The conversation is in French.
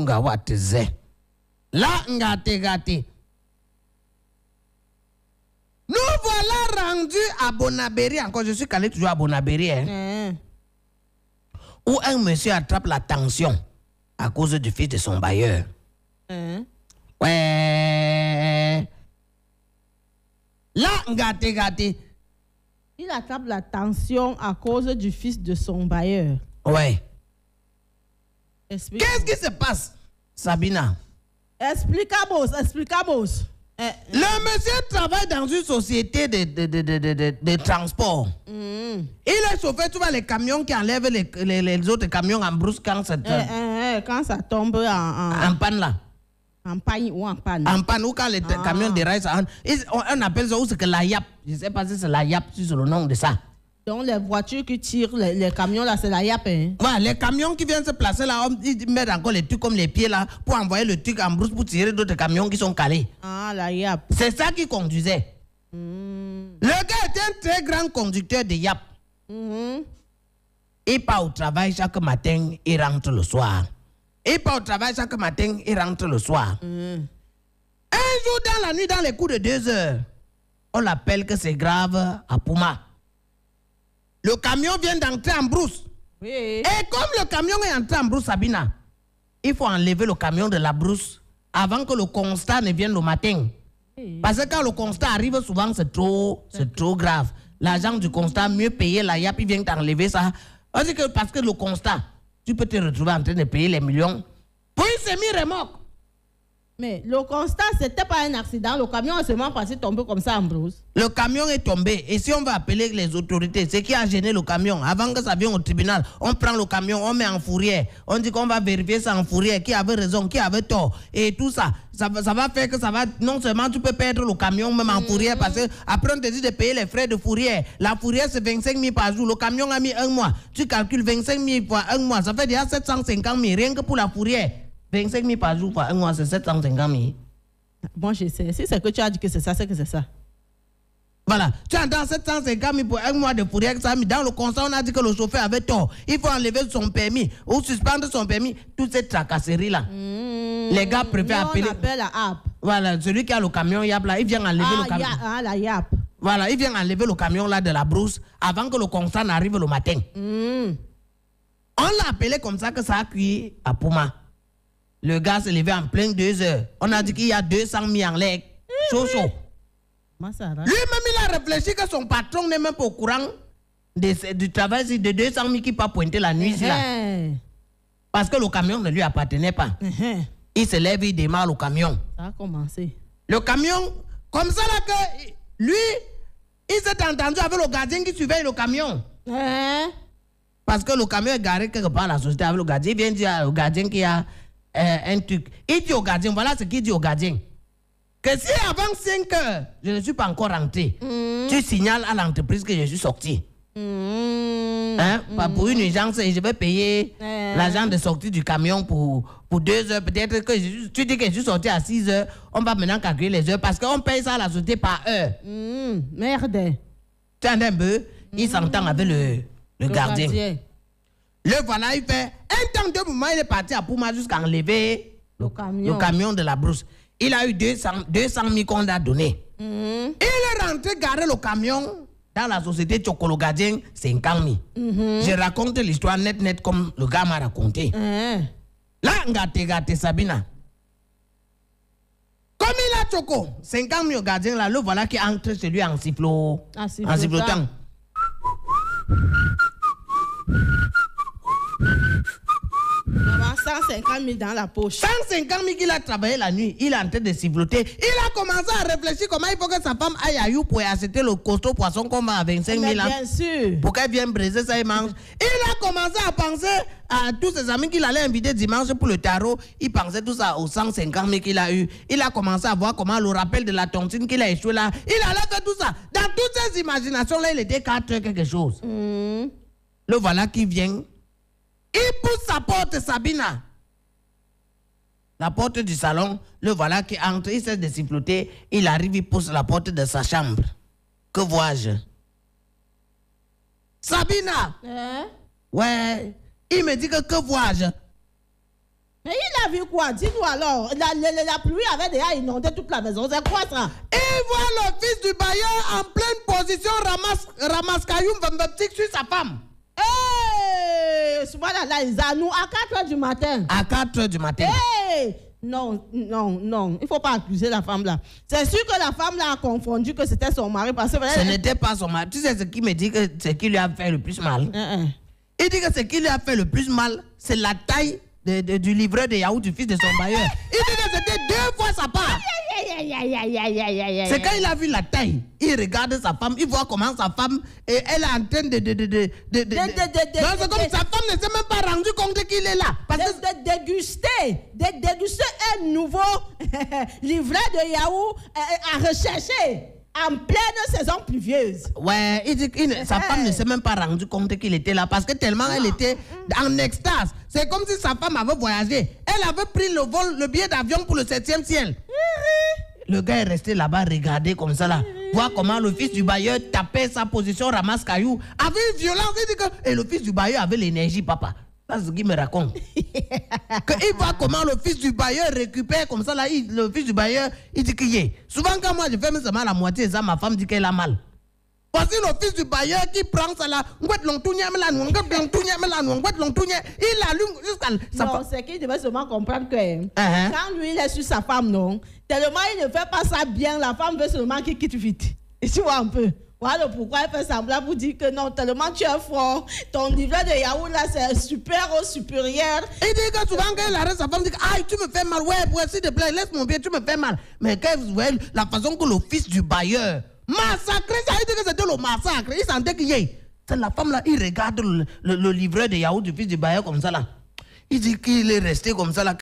bunga wateze. Là, ngate. Nous voilà rendus à Bonabéry. Encore, je suis calé toujours à Bonabéry. Hein? Où un monsieur attrape la tension à cause du fils de son bailleur. Ouais. Là, ngate. Il attrape la tension à cause du fils de son bailleur. Ouais. Explique. Qu'est-ce qui se passe, Sabina? Explicamos. Le monsieur travaille dans une société de transport. Il est chauffeur, tu vois les camions qui enlèvent les autres camions en brousse quand ça tombe en panne là. En panne ou en panne. En panne ou quand les camions déraillent, on appelle ça, ou c'est que la YAP. Je ne sais pas si c'est la YAP, si c'est le nom de ça. Donc les voitures qui tirent les camions là, c'est la YAP. Hein? Ouais, les camions qui viennent se placer là, ils mettent encore les trucs comme les pieds là pour envoyer le truc en brousse pour tirer d'autres camions qui sont calés. Ah, la YAP. C'est ça qui conduisait. Le gars était un très grand conducteur de YAP. Il part au travail chaque matin, il rentre le soir. Un jour dans la nuit, dans les coups de 2 heures, on l'appelle que c'est grave à Puma. Le camion vient d'entrer en brousse. Oui. Et comme le camion est entré en brousse, Sabina, il faut enlever le camion de la brousse avant que le constat ne vienne le matin. Oui. Parce que quand le constat arrive, souvent c'est trop grave. L'agent du constat, mieux payer la YAP, il vient t'enlever ça. Parce que le constat, tu peux te retrouver en train de payer les millions pour une semi-remorque. Mais le constat, c'était pas un accident. Le camion est seulement passé tomber comme ça en brousse. Le camion est tombé. Et si on va appeler les autorités, c'est qui a gêné le camion. Avant que ça vienne au tribunal, on prend le camion, on met en fourrière. On dit qu'on va vérifier ça en fourrière. Qui avait raison, qui avait tort. Et tout ça. Ça va faire que ça va... Non seulement tu peux perdre le camion même en fourrière. Parce que après on te dit de payer les frais de fourrière. La fourrière c'est 25 000 par jour. Le camion a mis 1 mois. Tu calcules 25 000 fois 1 mois. Ça fait déjà 750 000. Rien que pour la fourrière. 25 000 par jour, par 1 mois, c'est 750 000. Moi, je sais. Si c'est que tu as dit que c'est ça, c'est que c'est ça. Voilà. Tu entends 750 000 pour 1 mois de fourrière. Dans le constat, on a dit que le chauffeur avait tort. Il faut enlever son permis ou suspendre son permis. Toutes ces tracasseries-là. Les gars préfèrent appeler. On appelle la app. Voilà. Celui qui a le camion YAP, là, il vient enlever le camion. La YAP. Voilà. Il vient enlever le camion là de la brousse avant que le constat n'arrive le matin. On l'a appelé comme ça que ça a cuit à Puma. Le gars s'est levé en plein 2 heures. On a dit qu'il y a 200 000 en l'air. Chaud. Lui-même, il a réfléchi que son patron n'est même pas au courant du travail de 200 000 qui pas pointer la nuit. Là. Parce que le camion ne lui appartenait pas. Il se lève, il démarre le camion. Ça a commencé. Le camion, comme ça là que lui, il s'est entendu avec le gardien qui surveille le camion. Parce que le camion est garé quelque part dans la société avec le gardien. Il vient dire au gardien qu'il y a un truc. Il dit au gardien, voilà ce qu'il dit au gardien. Que si avant 5 heures, je ne suis pas encore rentré, tu signales à l'entreprise que je suis sorti. Pas pour une urgence, et je vais payer l'argent de sortie du camion pour 2 heures. Peut-être que tu dis que je suis sorti à 6 heures, on va maintenant calculer les heures parce qu'on paye ça à la société par heure. Merde. Tu entends un peu? Il s'entend avec le gardien. Le voilà, il fait un temps de moment, il est parti à Puma jusqu'à enlever le camion de la brousse. Il a eu 200 000 qu'on a donné. Il est rentré garer le camion dans la société Chokolo Gardien, 50 000. Je raconte l'histoire net comme le gars m'a raconté. Là, gâté Sabina. Comme il a Choko, 50 000 gardien là, le voilà qui entre chez lui en sifflotant. Maman, 150 000 dans la poche. 150 000 qu'il a travaillé la nuit, il est en train de siffloter. Il a commencé à réfléchir comment il faut que sa femme aille à You pour acheter le costaud poisson qu'on vend à 25 000 ans. Bien sûr. Pour qu'elle vienne briser ça et mange. Il a commencé à penser à tous ses amis qu'il allait inviter dimanche pour le tarot. Il pensait tout ça aux 150 000 qu'il a eu. Il a commencé à voir comment le rappel de la tontine qu'il a échoué là. Il allait faire tout ça. Dans toutes ses imaginations là, il était 4 heures quelque chose. Le voilà qui vient. Il pousse sa porte, Sabina. La porte du salon, le voilà qui entre, il cesse de siffloter. Il arrive, il pousse la porte de sa chambre. Que vois-je? Sabina! Ouais. Il me dit que vois-je? Mais il a vu quoi? Dis-nous alors. La pluie avait déjà inondé toute la maison. C'est quoi ça? Il voit le fils du bailleur en pleine position, ramasse caillou, sur sa femme. Hey! Subhanallah, Zanou, à 4h du matin. À 4h du matin. Hey! Non. Il ne faut pas accuser la femme là. C'est sûr que la femme là a confondu que c'était son mari parce que... Ce n'était pas son mari. Tu sais ce qui me dit que ce qui lui a fait le plus mal? Il dit que ce qui lui a fait le plus mal, c'est la taille du livret de yaourt du fils de son bailleur. Il dit que c'était 2 fois sa part. C'est quand il a vu la taille, il regarde sa femme, il voit comment sa femme, et elle est en train de... Non, c'est comme sa femme ne s'est même pas rendu compte qu'il est là. Parce que déguster un nouveau livret de yaourt à rechercher en pleine saison pluvieuse. Ouais, il dit que sa femme ne s'est même pas rendu compte qu'il était là parce que tellement elle était en extase. C'est comme si sa femme avait voyagé. Elle avait pris le billet d'avion pour le 7e ciel. Le gars est resté là-bas, regarder comme ça là. Voir comment le fils du bailleur tapait sa position, ramasse caillou. Avec une violence, il dit que... Et le fils du bailleur avait l'énergie, papa. C'est ce qu'il me raconte. Il voit comment le fils du bailleur récupère comme ça là. Le fils du bailleur, il dit qu'il y est. Souvent quand moi je fais même seulement la moitié, ça, ma femme dit qu'elle a mal. Voici le fils du bailleur qui prend ça là. Il allume jusqu'à... Non, c'est qu'il devait seulement comprendre que quand lui il est sur sa femme, non, tellement il ne fait pas ça bien, la femme veut seulement qu'il quitte vite. Et tu vois un peu. Voilà pourquoi elle fait semblant pour dire que non, tellement tu es fort, ton livret de yaourt là c'est super au supérieur. Il dit que souvent quand elle arrête sa femme, dit que aïe, tu me fais mal, ouais, s'il te plaît, laisse mon pied, tu me fais mal. Mais quand vous voyez la façon que le fils du bailleur massacré, ça il dit que c'était le massacre, il sentait qu'il y est. C'est la femme là, il regarde le livret de yaourt du fils du bailleur comme ça là. Il dit qu'il est resté comme ça là.